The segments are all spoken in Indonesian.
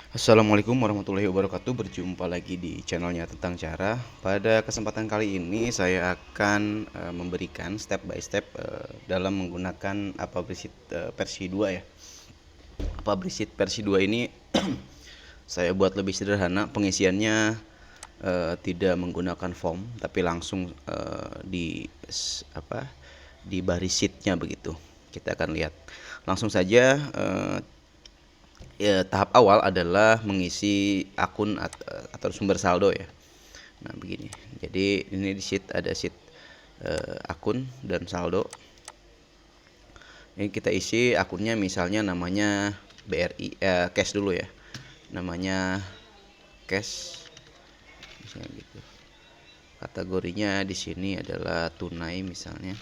Assalamualaikum warahmatullahi wabarakatuh. Berjumpa lagi di channelnya tentang cara. Pada kesempatan kali ini saya akan memberikan step by step dalam menggunakan Apabrisit versi 2 ya. Apabrisit versi 2 ini saya buat lebih sederhana. Pengisiannya tidak menggunakan form tapi langsung di baris sheetnya begitu. Kita akan lihat langsung saja. Tahap awal adalah mengisi akun atau sumber saldo ya. Nah begini, jadi ini di sheet ada sheet akun dan saldo. Ini kita isi akunnya, misalnya namanya BRI cash dulu ya, namanya cash misalnya gitu. Kategorinya di sini adalah tunai misalnya.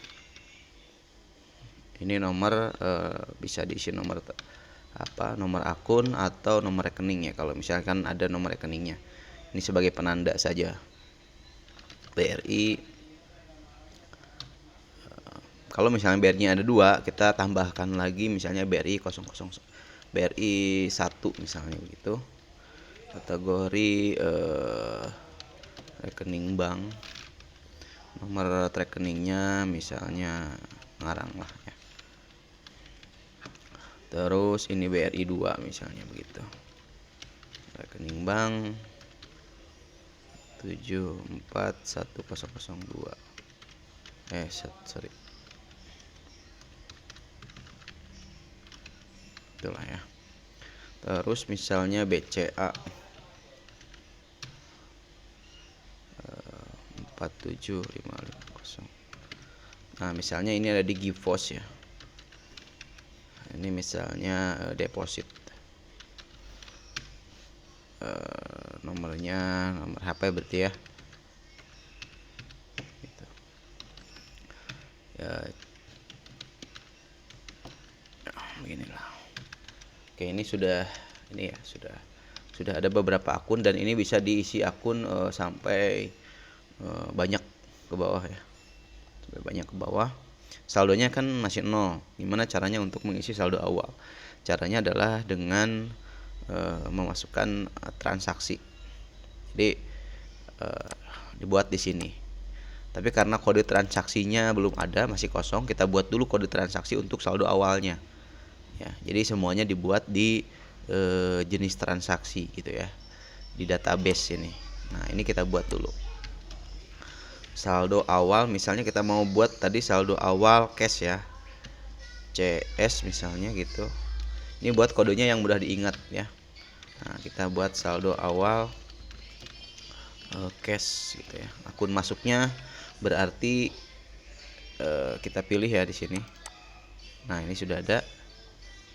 Ini nomor bisa diisi nomor nomor akun atau nomor rekening ya, kalau misalkan ada nomor rekeningnya. Ini sebagai penanda saja. BRI, kalau misalnya BRI-nya ada dua, kita tambahkan lagi misalnya BRI 00, BRI 1 misalnya begitu. Kategori rekening bank, nomor rekeningnya misalnya ngarang lah ya. Terus ini BRI 2 misalnya begitu. Rekening bank 741002. Sorry. Itulah ya. Terus misalnya BCA 47550. Nah, misalnya ini ada di GIVOS ya. Ini misalnya deposit. Nomornya nomor HP berarti ya. Gitu. Ya, beginilah. Oke, ini sudah ada beberapa akun, dan ini bisa diisi akun sampai banyak ke bawah ya. Sampai banyak ke bawah. Saldonya kan masih 0. Gimana caranya untuk mengisi saldo awal? Caranya adalah dengan memasukkan transaksi. Jadi dibuat di sini. Tapi karena kode transaksinya belum ada, masih kosong, kita buat dulu kode transaksi untuk saldo awalnya. Ya, jadi semuanya dibuat di jenis transaksi gitu ya, di database ini. Nah, ini kita buat dulu. Saldo awal, misalnya kita mau buat tadi saldo awal cash ya, CS misalnya gitu. Ini buat kodenya yang mudah diingat ya. Nah, kita buat saldo awal cash gitu ya. Akun masuknya berarti kita pilih ya di sini. Nah, ini sudah ada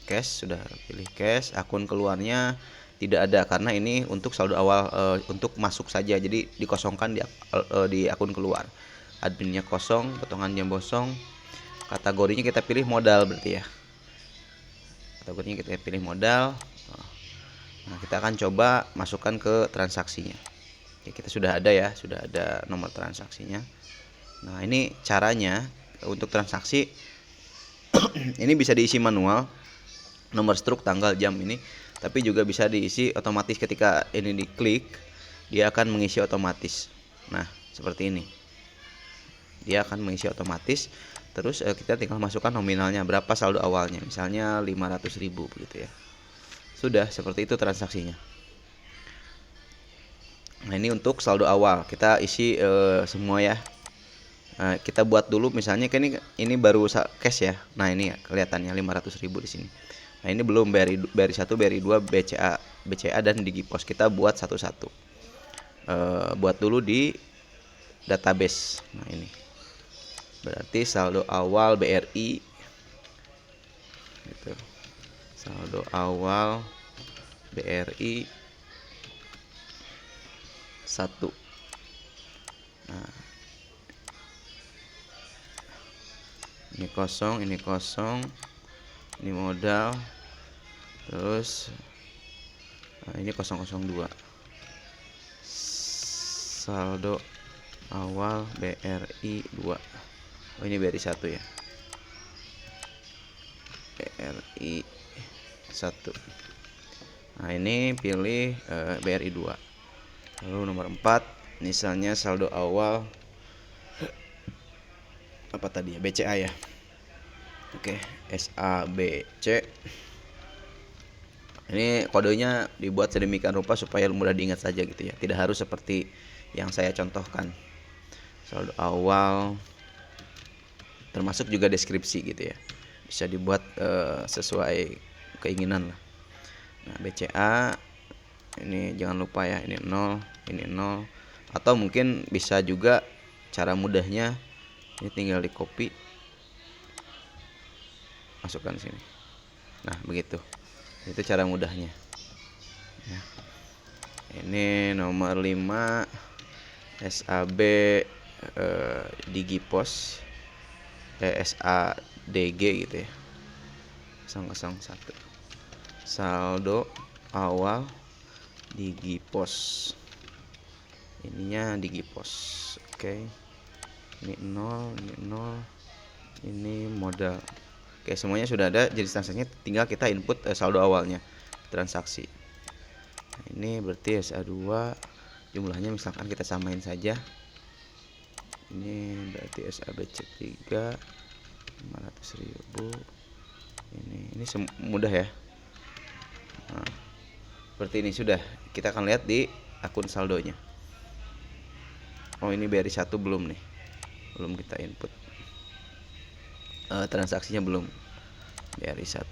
cash, sudah pilih cash. Akun keluarnya tidak ada karena ini untuk saldo awal untuk masuk saja, jadi dikosongkan di akun keluar. Adminnya kosong, potongannya kosong. Kategorinya kita pilih modal berarti ya. Kategorinya kita pilih modal. Nah, kita akan coba masukkan ke transaksinya. Ya, kita sudah ada ya, sudah ada nomor transaksinya. Nah, ini caranya untuk transaksi. Ini bisa diisi manual, nomor struk, tanggal, jam ini, tapi juga bisa diisi otomatis. Ketika ini diklik, dia akan mengisi otomatis. Nah, seperti ini. Dia akan mengisi otomatis. Terus kita tinggal masukkan nominalnya, berapa saldo awalnya, misalnya 500.000 begitu ya. Sudah, seperti itu transaksinya. Nah, ini untuk saldo awal, kita isi semua ya. Nah, kita buat dulu misalnya kan ini baru cash ya. Nah, ini ya kelihatannya 500.000 di sini. Nah, ini belum BRI 1, BRI 2, BCA dan Digipos. Kita buat satu-satu. Buat dulu di database. Nah, ini berarti saldo awal BRI gitu. Saldo awal BRI 1. Nah, ini kosong, ini modal, terus ini 002. Saldo awal BRI 2. Oh, ini BRI 1 ya. BRI 1. Nah, ini pilih BRI 2. Lalu nomor 4, misalnya saldo awal apa tadi ya, BCA ya. Oke, SABC. Ini kodenya dibuat sedemikian rupa supaya mudah diingat saja gitu ya. Tidak harus seperti yang saya contohkan. Saldo awal termasuk juga deskripsi gitu ya. Bisa dibuat sesuai keinginan lah. Nah, BCA ini jangan lupa ya, ini 0, ini 0. Atau mungkin bisa juga cara mudahnya ini tinggal di copy, masukkan sini. Nah, begitu. Itu cara mudahnya. Ya. Ini nomor 5 SAB Digipos SADG gitu ya. 001. Saldo awal Digipos. Ininya Digipos. Oke. Ini 0, ini 0. Ini modal. Oke, semuanya sudah ada jenis transaksinya, tinggal kita input saldo awalnya transaksi. Nah, ini berarti SA2 jumlahnya misalkan kita samain saja. Ini berarti SABC3 500.000. Ini mudah ya. Nah, seperti ini sudah. Kita akan lihat di akun saldonya. Oh, ini BRI 1 belum nih. Belum kita input. Transaksinya belum. BRI 1.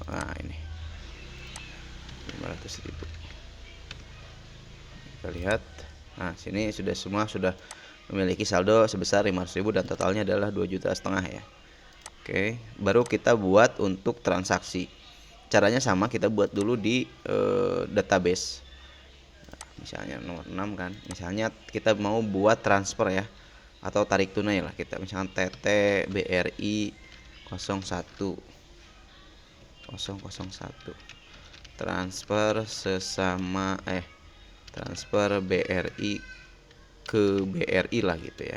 Nah, ini 500.000. Kita lihat. Nah, sini semua sudah memiliki saldo sebesar 500.000 dan totalnya adalah 2,5 juta ya. Oke, baru kita buat untuk transaksi. Caranya sama, kita buat dulu di database. Nah, misalnya nomor 6 kan. Misalnya kita mau buat transfer ya, atau tarik tunai lah, kita misalkan TT BRI 01 transfer sesama transfer BRI ke BRI lah gitu ya.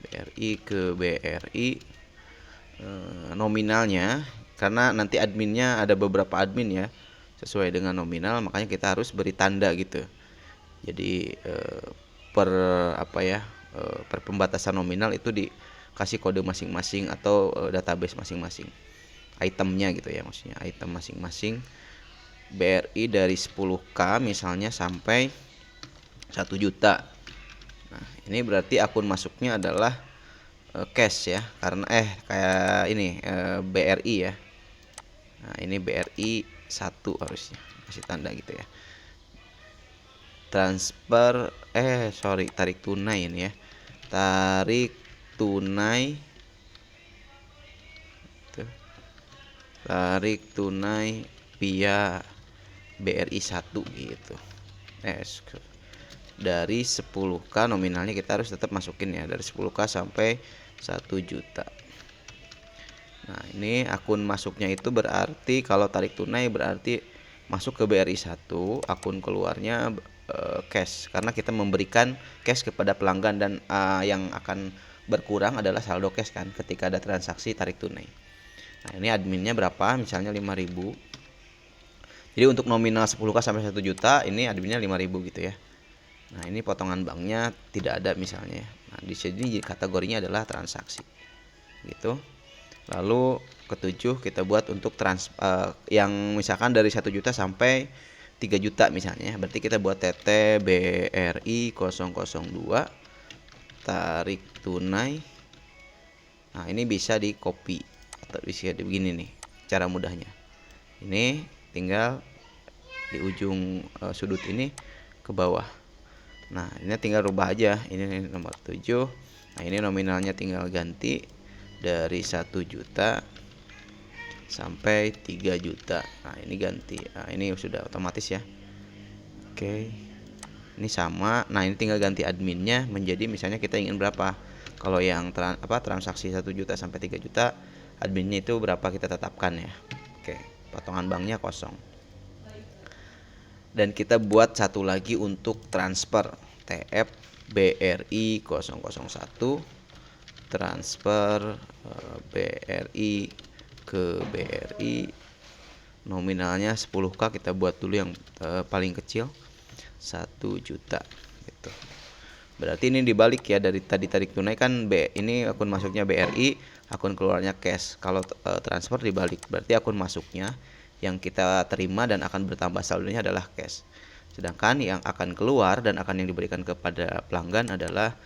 BRI ke BRI nominalnya, karena nanti adminnya ada beberapa admin ya, sesuai dengan nominal, makanya kita harus beri tanda gitu. Jadi per pembatasan nominal itu dikasih kode masing-masing atau database masing-masing, itemnya gitu ya, maksudnya item masing-masing. BRI dari 10K misalnya sampai 1 juta. Nah, ini berarti akun masuknya adalah cash ya, karena kayak ini BRI ya. Nah, ini BRI 1 harusnya kasih tanda gitu ya. Transfer tarik tunai ini ya. Tarik tunai tarik tunai via BRI 1 gitu. Dari 10K nominalnya kita harus tetap masukin ya, dari 10K sampai 1 juta. Nah, ini akun masuknya itu berarti kalau tarik tunai berarti masuk ke BRI 1, akun keluarnya cash, karena kita memberikan cash kepada pelanggan dan yang akan berkurang adalah saldo cash kan ketika ada transaksi tarik tunai. Nah, ini adminnya berapa? Misalnya 5.000. Jadi untuk nominal 10K sampai 1 juta ini adminnya 5.000 gitu ya. Nah, ini potongan banknya tidak ada misalnya. Nah, di sini kategorinya adalah transaksi. Gitu. Lalu ketujuh kita buat untuk yang misalkan dari 1 juta sampai 3 juta misalnya. Berarti kita buat TT BRI 002 tarik tunai. Nah, ini bisa di copy atau bisa begini nih cara mudahnya. Ini tinggal di ujung sudut ini ke bawah. Nah, ini tinggal rubah aja. Ini nomor 7. Nah, ini nominalnya tinggal ganti dari 1 juta sampai 3 juta. Nah, ini ganti. Nah, ini sudah otomatis ya. Oke. Ini sama. Nah, ini tinggal ganti adminnya menjadi misalnya kita ingin berapa. Kalau yang transaksi 1 juta sampai 3 juta, adminnya itu berapa kita tetapkan ya. Oke, potongan banknya kosong. Dan kita buat satu lagi untuk transfer TF BRI 001 transfer BRI ke BRI nominalnya 10k, kita buat dulu yang paling kecil 1 juta gitu. Berarti ini dibalik ya, dari tadi tarik tunai kan ini akun masuknya BRI, akun keluarnya cash. Kalau transfer dibalik, berarti akun masuknya yang kita terima dan akan bertambah saldonya adalah cash. Sedangkan yang akan keluar dan akan yang diberikan kepada pelanggan adalah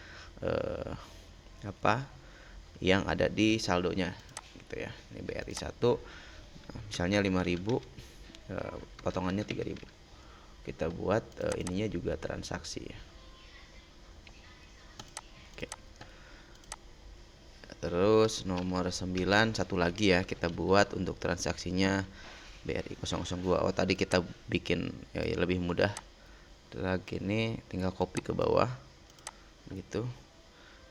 yang ada di saldonya gitu ya. Ini BRI 1 misalnya 5.000, potongannya 3.000. Kita buat ininya juga transaksi ya. Terus nomor 9 satu lagi ya, kita buat untuk transaksinya BRI 002. Oh tadi kita bikin ya, lebih mudah. Lagi ini tinggal copy ke bawah begitu.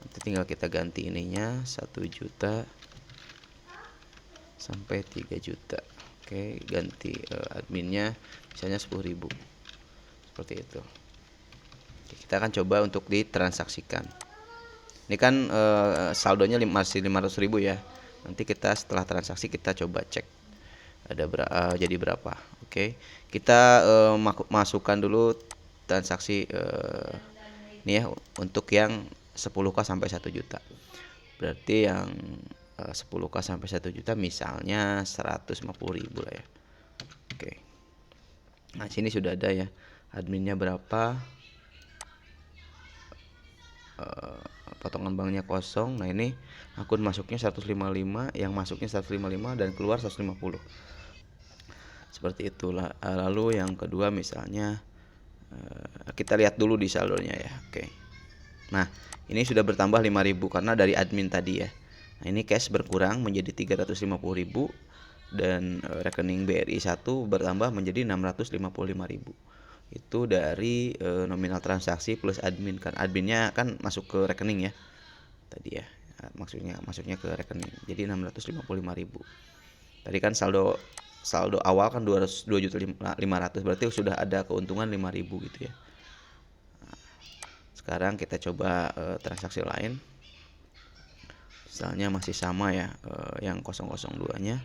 Nanti tinggal kita ganti ininya 1 juta sampai 3 juta. Oke, ganti adminnya misalnya 10.000. Seperti itu. Oke, kita akan coba untuk ditransaksikan. Ini kan saldonya masih 500.000 ya. Nanti kita setelah transaksi kita coba cek ada jadi berapa. Oke. Kita masukkan dulu transaksi ini ya untuk yang 10k sampai 1 juta. Berarti yang 10k sampai 1 juta misalnya 150.000 lah ya. Oke. Nah, sini sudah ada ya. Adminnya berapa? Potongan banknya kosong. Nah ini akun masuknya 155, yang masuknya 155 dan keluar 150. Seperti itulah. Lalu yang kedua misalnya kita lihat dulu di saldonya ya. Oke. Nah ini sudah bertambah 5.000 karena dari admin tadi ya. Nah ini cash berkurang menjadi 350.000 dan rekening BRI 1 bertambah menjadi 655.000. Itu dari nominal transaksi plus admin, kan adminnya kan masuk ke rekening ya tadi ya, masuknya ke rekening, jadi 655.000. Tadi kan saldo awal kan 2.500.000, berarti sudah ada keuntungan 5.000 gitu ya. Nah, sekarang kita coba transaksi lain, misalnya masih sama ya, yang 002 nya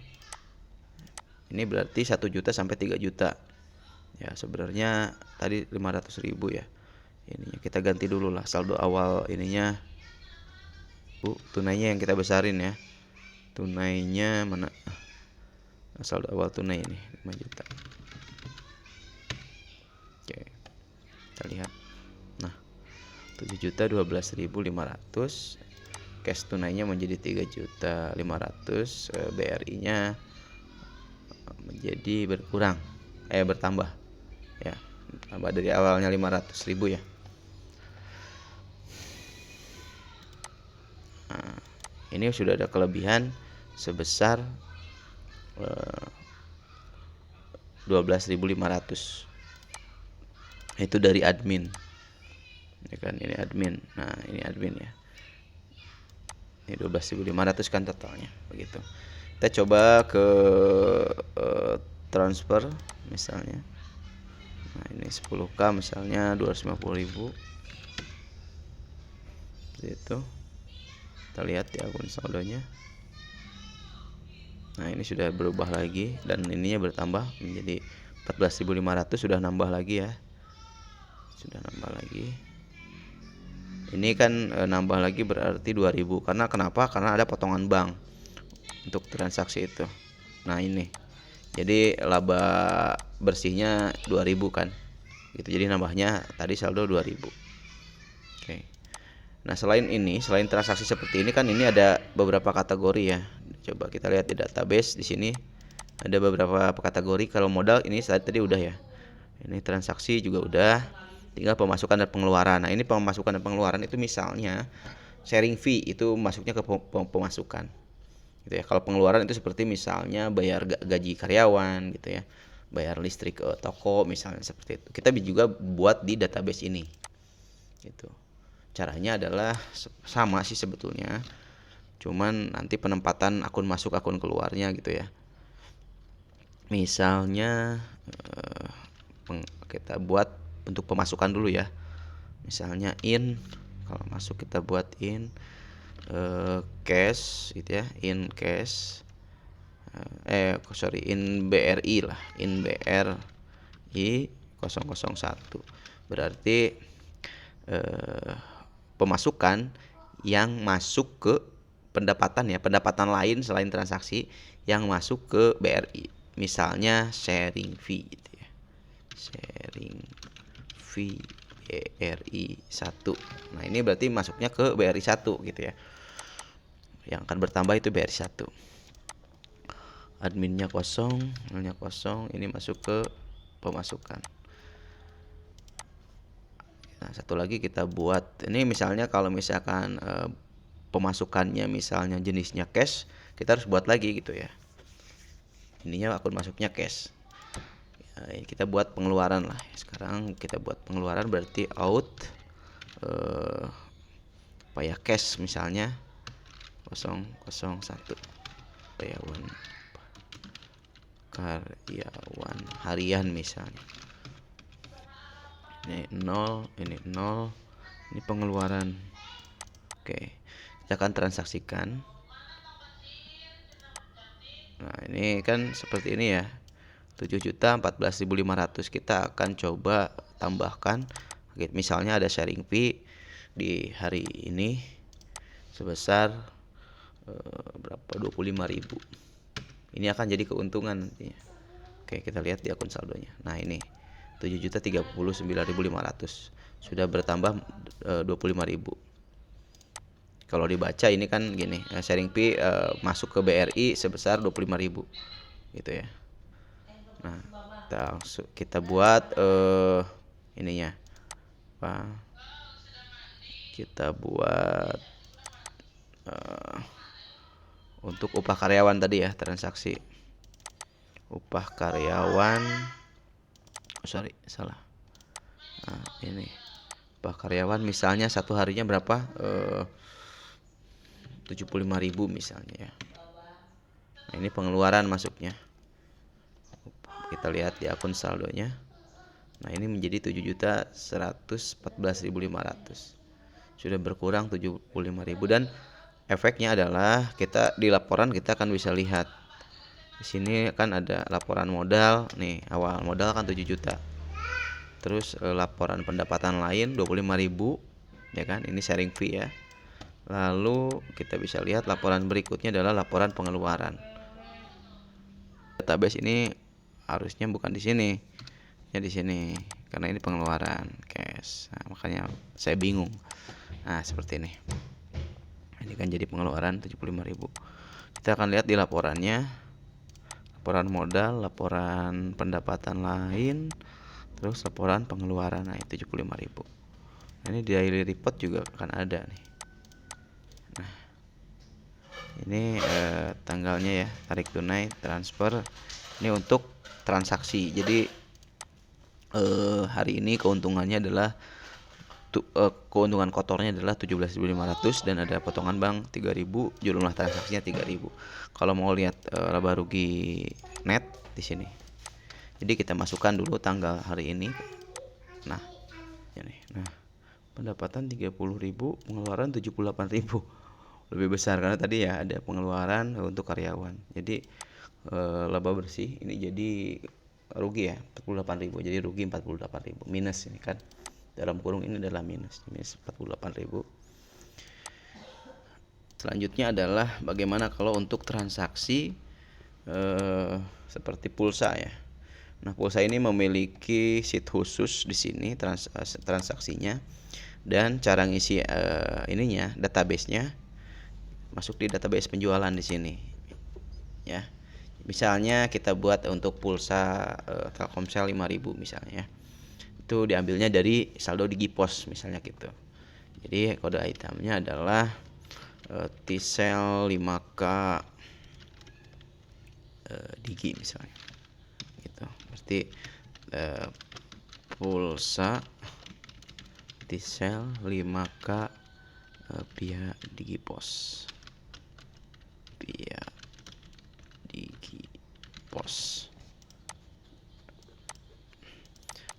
ini berarti 1 juta sampai 3 juta. Ya sebenarnya tadi 500.000 ya. Ininya kita ganti dulu lah saldo awal ininya. Tunainya yang kita besarin ya. Tunainya mana? Saldo awal tunai ini 5 juta. Oke. Kita lihat. Nah, 7.012.500. Cash tunainya menjadi 3.500.000. BRI-nya menjadi bertambah. Ya, tambah dari awalnya 500.000 ya. Nah, ini sudah ada kelebihan sebesar 12.500. Itu dari admin. Ini kan ini admin. Nah, ini admin ya. Ini 12.500 kan totalnya, begitu. Kita coba ke transfer misalnya. Nah ini 10k misalnya 250.000 itu. Kita lihat di akun saldonya. Nah ini sudah berubah lagi dan ininya bertambah menjadi 14.500, sudah nambah lagi ya. Sudah nambah lagi. Ini kan nambah lagi berarti 2.000. Karena kenapa? Karena ada potongan bank untuk transaksi itu. Nah ini. Jadi laba bersihnya 2.000 kan. Gitu. Jadi nambahnya tadi saldo 2.000. Oke. Nah, selain transaksi seperti ini kan ini ada beberapa kategori ya. Coba kita lihat di database di sini ada beberapa kategori. Kalau modal ini tadi udah ya. Ini transaksi juga udah. Tinggal pemasukan dan pengeluaran. Nah, ini pemasukan dan pengeluaran itu misalnya sharing fee itu masuknya ke pemasukan. Gitu ya. Kalau pengeluaran itu seperti misalnya bayar gaji karyawan gitu ya, bayar listrik ke toko misalnya, seperti itu. Kita juga buat di database ini gitu. Caranya adalah sama sih sebetulnya, cuman nanti penempatan akun masuk akun keluarnya gitu ya. Misalnya kita buat untuk pemasukan dulu ya, misalnya kalau masuk kita buat cash gitu ya, in cash. sorry, in BRI lah, in BRI 001. Berarti pemasukan yang masuk ke pendapatan ya, pendapatan lain selain transaksi yang masuk ke BRI. Misalnya sharing fee gitu ya. Sharing fee BRI 1. Nah, ini berarti masuknya ke BRI 1 gitu ya. Yang akan bertambah itu BRI 1. Adminnya kosong, nolnya kosong, ini masuk ke pemasukan. Nah, satu lagi kita buat, ini misalnya kalau misalkan pemasukannya misalnya jenisnya cash, kita harus buat lagi gitu ya. Ininya akun masuknya cash. Ya, kita buat pengeluaran lah. Sekarang kita buat pengeluaran berarti out apa ya, cash misalnya 001 karyawan harian misalnya. Ini 0, ini 0, ini pengeluaran. Oke, kita akan transaksikan. Nah, ini kan seperti ini ya. 7.014.500. Kita akan coba tambahkan, misalnya ada sharing fee di hari ini sebesar berapa, 25.000. Ini akan jadi keuntungan nantinya. Oke, kita lihat di akun saldonya. Nah, ini 7.039.500 sudah bertambah 25.000. Kalau dibaca ini kan gini, sharing fee masuk ke BRI sebesar 25.000 gitu ya. Nah, kita buat ininya apa? Kita buat untuk upah karyawan tadi ya, transaksi upah karyawan. Sorry, salah. Nah, ini upah karyawan misalnya satu harinya berapa? 75.000 misalnya ya. Nah, ini pengeluaran masuknya. Kita lihat di akun saldonya. Nah, ini menjadi 7.114.500. Sudah berkurang 75.000, dan efeknya adalah kita di laporan kita akan bisa lihat. Di sini kan ada laporan modal, nih awal modal kan 7 juta. Terus laporan pendapatan lain 25.000 ya kan, ini sharing fee ya. Lalu kita bisa lihat laporan berikutnya adalah laporan pengeluaran. Database ini harusnya bukan di sini. Ya di sini karena ini pengeluaran cash. Nah, makanya saya bingung. Nah, seperti ini. Ini kan jadi pengeluaran 75.000. Kita akan lihat di laporannya. Laporan modal, laporan pendapatan lain, terus laporan pengeluaran. Nah, 75.000. Nah, ini di daily report juga akan ada nih. Nah, ini tanggalnya ya, tarik tunai, transfer. Ini untuk transaksi. Jadi hari ini keuntungannya adalah keuntungan kotornya adalah 17.500 dan ada potongan bank 3.000, jumlah transaksinya 3.000. Kalau mau lihat laba rugi net di sini. Jadi kita masukkan dulu tanggal hari ini. Nah, ini. Nah, pendapatan 30.000, pengeluaran 78.000. Lebih besar karena tadi ya ada pengeluaran untuk karyawan. Jadi laba bersih ini jadi rugi ya 48.000. Jadi rugi 48.000 minus ini kan. Dalam kurung ini adalah minus 48.000. Selanjutnya adalah bagaimana kalau untuk transaksi seperti pulsa ya. Nah, pulsa ini memiliki sheet khusus di sini transaksinya, dan cara ngisi ininya, database-nya masuk di database penjualan di sini. Ya. Misalnya kita buat untuk pulsa Telkomsel 5.000 misalnya. Itu diambilnya dari saldo Digipos misalnya gitu. Jadi kode itemnya adalah T-Cell 5K Digi misalnya gitu. Berarti pulsa T-Cell 5K via Digipos, via Digipos.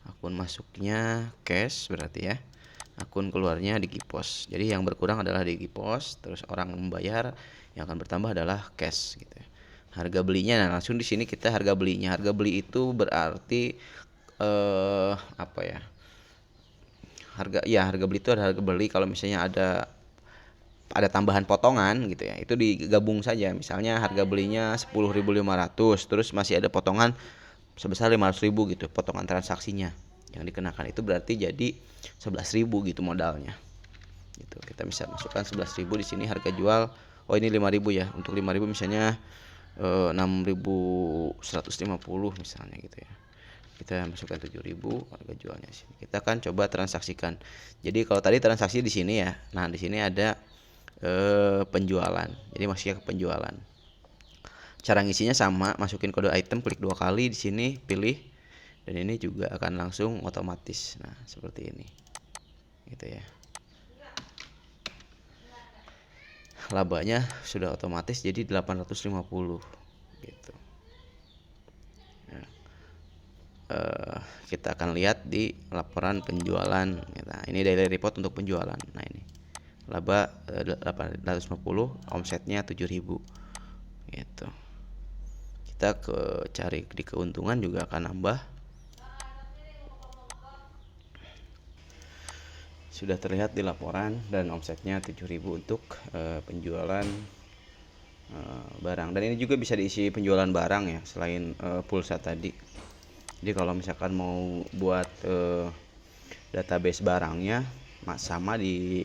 Akun masuknya cash berarti ya, akun keluarnya Digipos. Jadi yang berkurang adalah Digipos, terus orang membayar, yang akan bertambah adalah cash gitu ya. Harga belinya, nah langsung di sini kita harga belinya. Harga beli itu berarti apa ya? Harga beli itu ada harga beli kalau misalnya ada tambahan potongan gitu ya. Itu digabung saja. Misalnya harga belinya 10.500, terus masih ada potongan sebesar 500.000 gitu, potongan transaksinya yang dikenakan, itu berarti jadi 11.000 gitu modalnya. Gitu. Kita bisa masukkan 11.000 di sini harga jual. Oh, ini 5.000 ya. Untuk 5.000 misalnya 6.150 misalnya gitu ya. Kita masukkan 7.000 harga jualnya sini. Kita akan coba transaksikan. Jadi kalau tadi transaksi di sini ya. Nah, di sini ada penjualan. Jadi masuknya ke penjualan. Cara ngisinya sama, masukin kode item, klik 2 kali di sini, pilih, dan ini juga akan langsung otomatis. Nah, seperti ini. Gitu ya. Labanya sudah otomatis jadi 850 gitu. Nah, kita akan lihat di laporan penjualan. Nah, ini daily report untuk penjualan. Nah, ini laba 850, omsetnya 7.000 gitu. Kita cari di keuntungan juga akan nambah. Sudah terlihat di laporan dan omsetnya 7.000 untuk penjualan barang. Dan ini juga bisa diisi penjualan barang ya, selain pulsa tadi. Jadi kalau misalkan mau buat database barangnya, sama di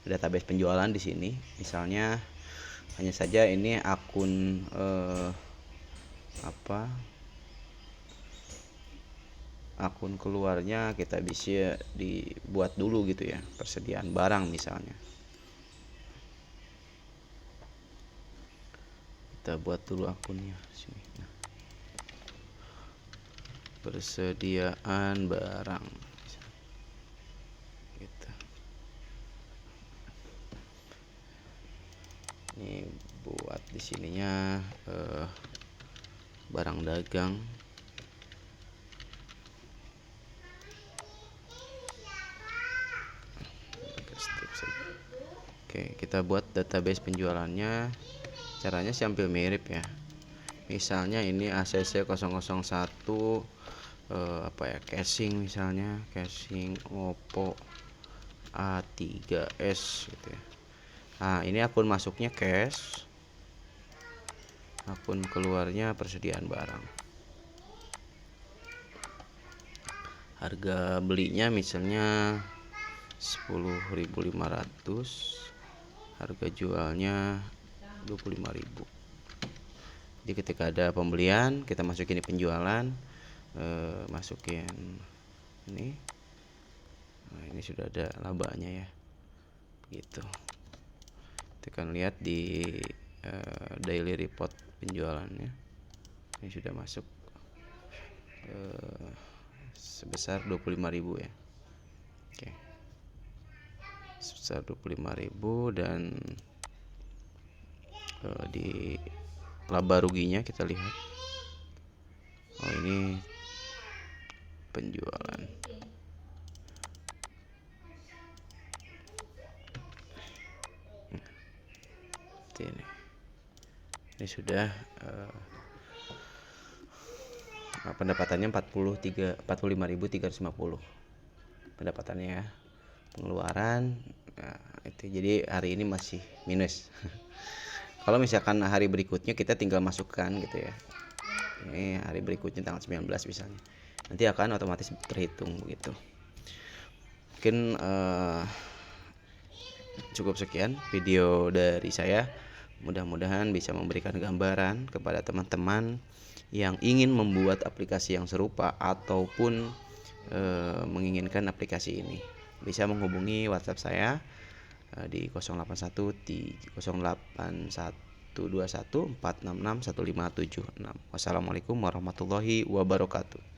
database penjualan di sini. Misalnya hanya saja ini akun akun keluarnya kita bisa dibuat dulu gitu ya, persediaan barang misalnya. Kita buat dulu akunnya sini. Nah, persediaan barang gitu. Ini buat di sininya barang dagang. Oke, kita buat database penjualannya. Caranya sih hampir mirip ya. Misalnya ini ACC 001 casing, misalnya casing Oppo A3s gitu ya. Nah, ini akun masuknya cash, akun keluarnya persediaan barang. Harga belinya misalnya 10.500, harga jualnya 25.000. Jadi ketika ada pembelian, kita masukin di penjualan, masukin ini. Nah, ini sudah ada labanya ya, gitu. Kita akan lihat di daily report penjualannya. Ini sudah masuk sebesar 25.000 ya. Oke. Sebesar 25.000, dan di laba ruginya kita lihat. Oh, ini penjualan. Ini sudah pendapatannya 45.350 pendapatannya ya. Pengeluaran itu, jadi hari ini masih minus. Kalau misalkan hari berikutnya kita tinggal masukkan gitu ya. Ini hari berikutnya tanggal 19 misalnya, nanti akan otomatis terhitung begitu. Mungkin cukup sekian video dari saya. Mudah-mudahan bisa memberikan gambaran kepada teman-teman yang ingin membuat aplikasi yang serupa ataupun menginginkan aplikasi ini. Bisa menghubungi WhatsApp saya di 08121466156. Wassalamualaikum warahmatullahi wabarakatuh.